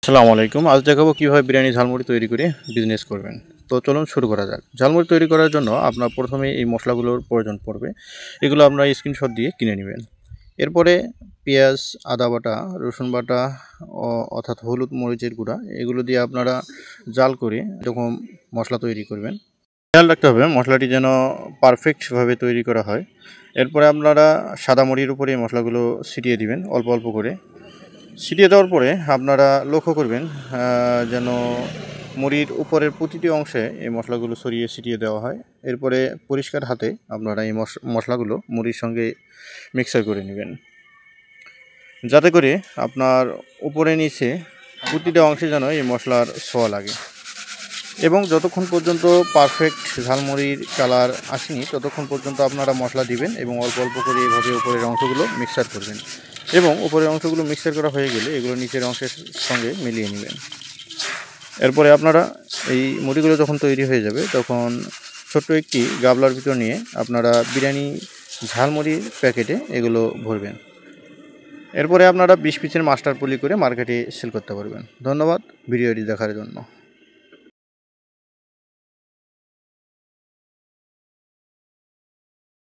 আসসালামু আলাইকুম। আজ দেখাবো কিভাবে বিরিয়ানি ঝালমুড়ি তৈরি করে বিজনেস করবেন। তো চলুন শুরু করা যাক। ঝালমুড়ি তৈরি করার জন্য আপনার প্রথমে এই মশলাগুলোর প্রয়োজন পড়বে। এগুলো আপনারা স্ক্রিনশট দিয়ে কিনে নেবেন। এরপরে পেঁয়াজ, আদা বাটা, রসুন বাটা অর্থাৎ হলুদ, মরিচের গুঁড়া এগুলো দিয়ে আপনারা জাল করে এরকম মশলা তৈরি করবেন। খেয়াল রাখতে হবে মশলাটি যেন পারফেক্টভাবে তৈরি করা হয়। এরপরে আপনারা সাদা মুড়ির উপরে এই মশলাগুলো ছিটিয়ে দিবেন অল্প অল্প করে। ছিটিয়ে দেওয়ার পরে আপনারা লক্ষ্য করবেন যেন মুড়ির উপরের প্রতিটি অংশে এই মশলাগুলো ছড়িয়ে ছিটিয়ে দেওয়া হয়। এরপরে পরিষ্কার হাতে আপনারা এই মশলাগুলো মুড়ির সঙ্গে মিক্সার করে নেবেন, যাতে করে আপনার উপরে নিচে প্রতিটা অংশে যেন এই মশলার ছোঁয়া লাগে। এবং যতক্ষণ পর্যন্ত পারফেক্ট ঝালমুড়ির কালার আসেনি ততক্ষণ পর্যন্ত আপনারা মশলা দিবেন এবং অল্প অল্প করে এইভাবে উপরের অংশগুলো মিক্সার করবেন। এবং উপরের অংশগুলো মিক্সার করা হয়ে গেলে এগুলো নিচের অংশের সঙ্গে মিলিয়ে নেবেন। এরপরে আপনারা এই মুড়িগুলো যখন তৈরি হয়ে যাবে তখন ছোট্ট একটি গাবলার ভিতর নিয়ে আপনারা বিরিয়ানি ঝালমুড়ির প্যাকেটে এগুলো ভরবেন। এরপরে আপনারা 20 পিসের মাস্টার পলি করে মার্কেটে সেল করতে পারবেন। ধন্যবাদ ভিডিওটি দেখার জন্য।